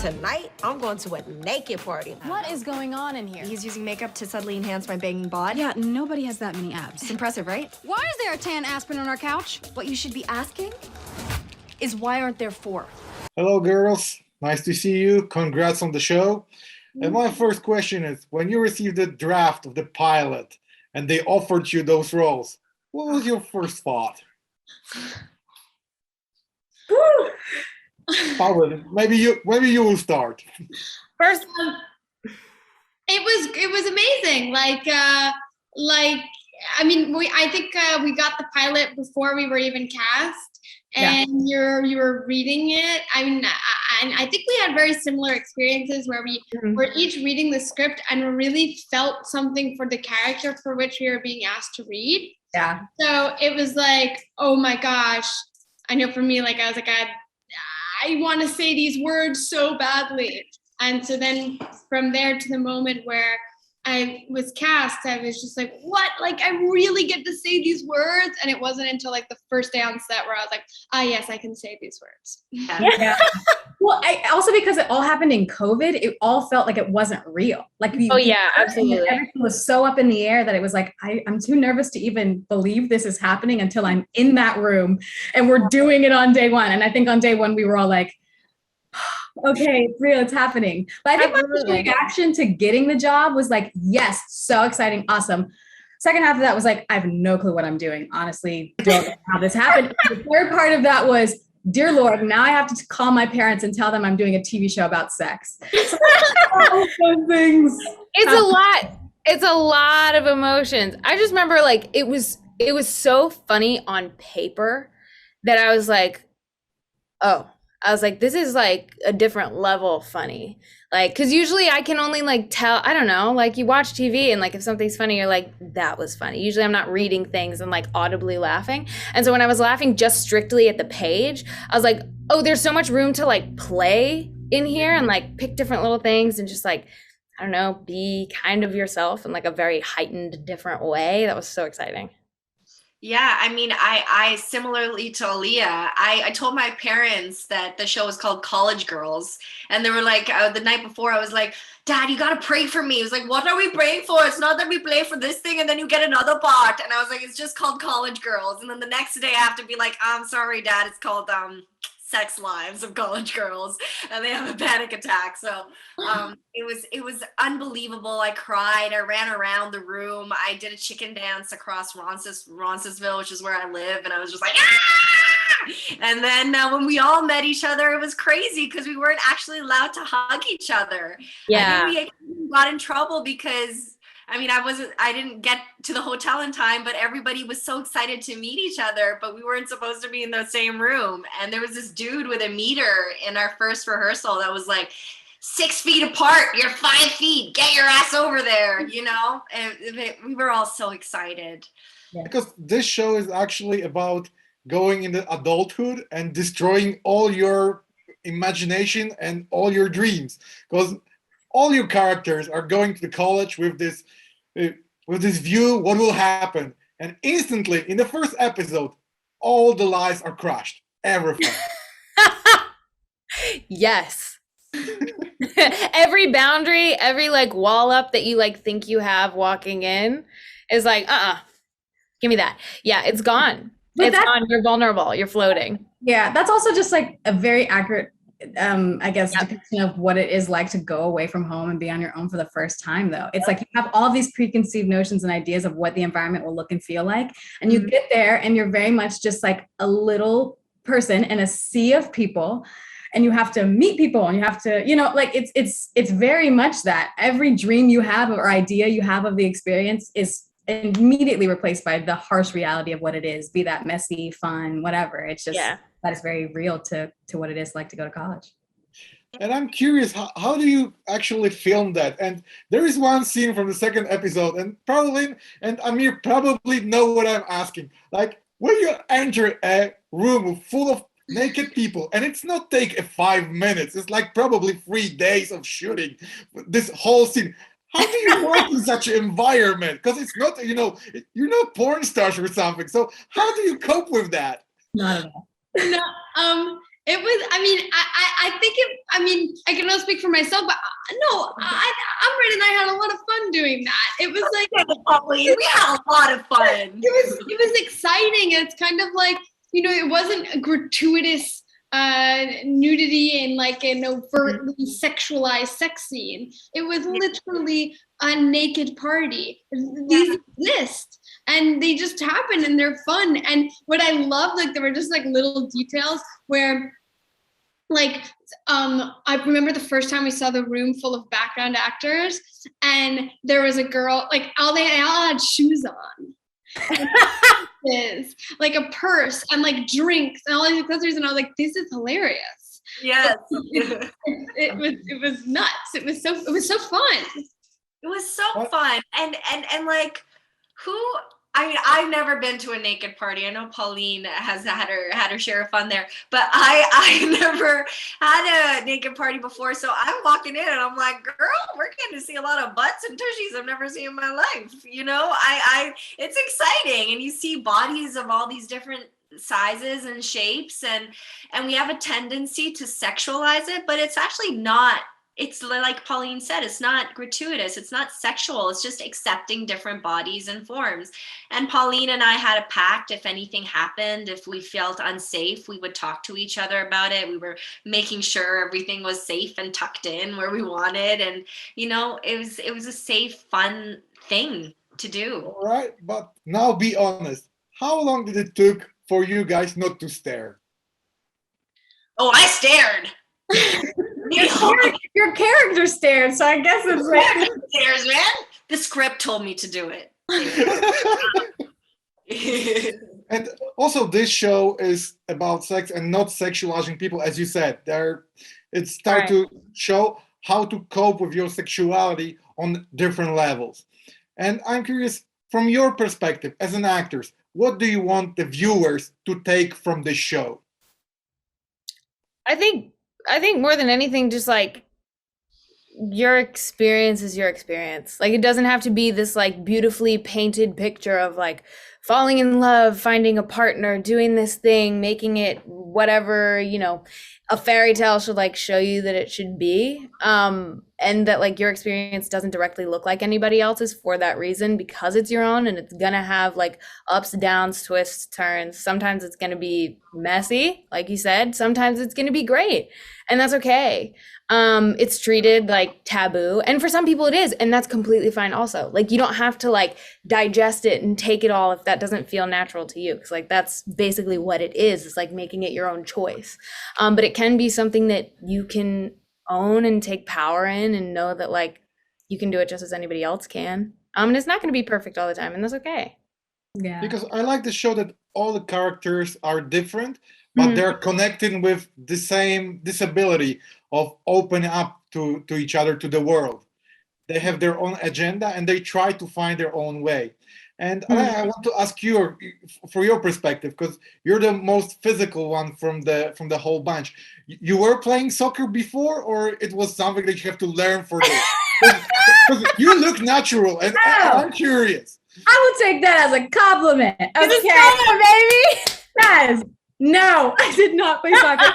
Tonight, I'm going to a naked party. What is going on in here? He's using makeup to subtly enhance my banging bod. Yeah, nobody has that many abs. It's impressive, right? Why is there a tan aspirin on our couch? What you should be asking is why aren't there 4? Hello, girls. Nice to see you. Congrats on the show. And my first question is, when you received the draft of the pilot and they offered you those roles, what was your first thought? Pauline, maybe you will start. First, it was amazing. I think we got the pilot before we were even cast, and you were reading it. I mean, I think we had very similar experiences where we were each reading the script and really felt something for the character for which we were being asked to read. Yeah. So it was like, oh my gosh. I know for me, like I was like, I want to say these words so badly. And so then from there to the moment where I was cast, I was just like, what? Like, I really get to say these words? And it wasn't until like the first day on set where I was like, yes, I can say these words. Yeah. Well, also because it all happened in COVID, it all felt like it wasn't real. Like, absolutely. Everything was so up in the air that it was like, I'm too nervous to even believe this is happening until I'm in that room and we're doing it on day one. And I think on day one, we were all like, okay, it's real, it's happening. But I think my first reaction to getting the job was like, yes, so exciting, awesome. Second half of that was like, I have no clue what I'm doing. Honestly, don't know how this happened. The third part of that was, dear Lord, now I have to call my parents and tell them I'm doing a TV show about sex. So all those things. It's a lot. It's a lot of emotions. I just remember like it was so funny on paper that I was like, this is like a different level of funny. Like, cause usually I can only like tell, I don't know, like you watch TV and like if something's funny, you're like, that was funny. Usually I'm not reading things and like audibly laughing. And so when I was laughing just strictly at the page, I was like, oh, there's so much room to like play in here and like pick different little things and just like, I don't know, be kind of yourself in like a very heightened different way. That was so exciting. Yeah, I mean, I similarly to Aaliyah, I told my parents that the show was called College Girls, and they were like, the night before, I was like, Dad, you gotta pray for me. It was like, what are we praying for? It's not that we play for this thing and then you get another part. And I was like, it's just called College Girls. And then the next day I have to be like, I'm sorry, Dad, it's called Sex Lives of College Girls, and they have a panic attack. So it was unbelievable. I cried. I ran around the room. I did a chicken dance across Roncesvalles, which is where I live, and I was just like, ah! And then when we all met each other, it was crazy because we weren't actually allowed to hug each other. Yeah, I think we got in trouble because I mean, I didn't get to the hotel in time, but everybody was so excited to meet each other, but we weren't supposed to be in the same room. And there was this dude with a meter in our first rehearsal that was like, 6 feet apart, you're 5 feet, get your ass over there, you know? And we were all so excited. Yeah. Because this show is actually about going into adulthood and destroying all your imagination and all your dreams. Because all your characters are going to the college with this view, what will happen. And instantly, in the first episode, all the lies are crushed. Everything. Yes. Every boundary, every like wall up that you like think you have walking in is like, give me that. Yeah, it's gone. It's gone. You're vulnerable. You're floating. Yeah, that's also just like a very accurate I guess depiction of what it is like to go away from home and be on your own for the first time, though. It's like you have all these preconceived notions and ideas of what the environment will look and feel like, and you get there and you're very much just like a little person in a sea of people, and you have to meet people and you have to, you know, like it's very much that every dream you have or idea you have of the experience is immediately replaced by the harsh reality of what it is, be that messy, fun, whatever. It's just that is very real to what it is like to go to college. And I'm curious, how do you actually film that? And there is one scene from the second episode, and Pauline and Amir probably know what I'm asking. Like, when you enter a room full of naked people, and it's not take 5 minutes, it's like probably 3 days of shooting this whole scene. How do you work in such an environment? Because it's not, you know, you're not porn stars or something. So how do you cope with that? Not at all. No, It was, I mean, I think it, I mean, I can only speak for myself, but no, Amrit and I had a lot of fun doing that. It was like, we had a lot of fun. It was exciting. It's kind of like, you know, it wasn't a gratuitous nudity and like an overtly sexualized sex scene. It was literally a naked party. These exist. And they just happen and they're fun. And what I love, like there were just like little details where like I remember the first time we saw the room full of background actors and there was a girl, like they all had shoes on. Like a purse and like drinks and all these accessories, and I was like, this is hilarious. Yes. It was nuts. It was so fun. It was so fun. And like I mean, I've never been to a naked party. I know Pauline has had her share of fun there, but I never had a naked party before. So I'm walking in and I'm like, girl, we're getting to see a lot of butts and tushies I've never seen in my life. You know, it's exciting, and you see bodies of all these different sizes and shapes, and we have a tendency to sexualize it, but it's actually not. It's like Pauline said, it's not gratuitous. It's not sexual. It's just accepting different bodies and forms. And Pauline and I had a pact. If anything happened, if we felt unsafe, we would talk to each other about it. We were making sure everything was safe and tucked in where we wanted. And, you know, it was a safe, fun thing to do. All right. But now be honest. How long did it took for you guys not to stare? Oh, I stared. Your character stared, so I guess it's like stares, man. The script told me to do it. And also, this show is about sex and not sexualizing people, as you said. It's time to show how to cope with your sexuality on different levels. And I'm curious, from your perspective as an actor, what do you want the viewers to take from this show? I think more than anything, just like your experience is your experience. Like it doesn't have to be this like beautifully painted picture of like falling in love, finding a partner, doing this thing, making it whatever, you know, a fairy tale should like show you that it should be. And that like your experience doesn't directly look like anybody else's for that reason, because it's your own, and it's gonna have like ups, downs, twists, turns. Sometimes it's gonna be messy, like you said. Sometimes it's gonna be great, and that's okay. It's treated like taboo, and for some people it is, and that's completely fine also. Like you don't have to like digest it and take it all if that doesn't feel natural to you, because like that's basically what it is. It's like making it your own choice. But it can be something that you can own and take power in, and know that like you can do it just as anybody else can. And it's not going to be perfect all the time, and that's okay. Yeah. Because I like the show that all the characters are different, but they're connecting with the same disability of opening up to each other, to the world. They have their own agenda and they try to find their own way. And I want to ask you, for your perspective, because you're the most physical one from the whole bunch. You were playing soccer before, or it was something that you have to learn for this? Because you look natural, and I'm curious. I would take that as a compliment. Okay, baby. Guys, no, I did not play soccer.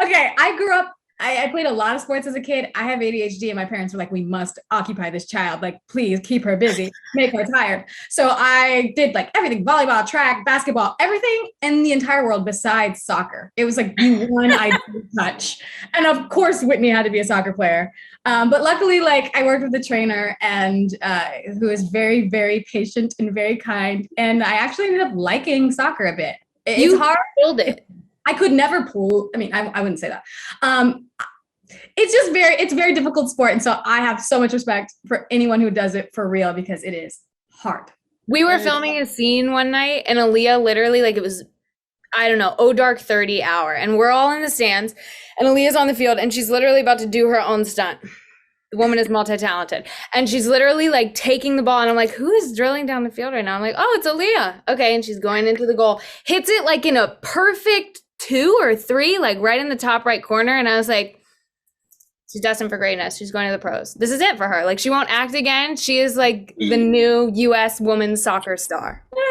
Okay, I grew up. I played a lot of sports as a kid. I have ADHD, and my parents were like, we must occupy this child. Like, please keep her busy, make her tired. So I did like everything: volleyball, track, basketball, everything in the entire world besides soccer. It was like the one I didn't touch. And of course, Whitney had to be a soccer player. But luckily, like I worked with a trainer and who is very, very patient and very kind. And I actually ended up liking soccer a bit. It's hard. Build it. I could never pull. I mean, I wouldn't say that. It's just it's very difficult sport. And so I have so much respect for anyone who does it for real, because it is hard. We were filming a scene one night, and Aaliyah literally, like it was, I don't know, dark 30 hour. And we're all in the stands, and Aaliyah's on the field, and she's literally about to do her own stunt. The woman is multi-talented, and she's literally like taking the ball, and I'm like, who is drilling down the field right now? I'm like, oh, it's Aaliyah. Okay, and she's going into the goal, hits it like in a perfect 2 or 3, like right in the top right corner. And I was like, she's destined for greatness. She's going to the pros. This is it for her. Like she won't act again. She is like the new US women's soccer star. No,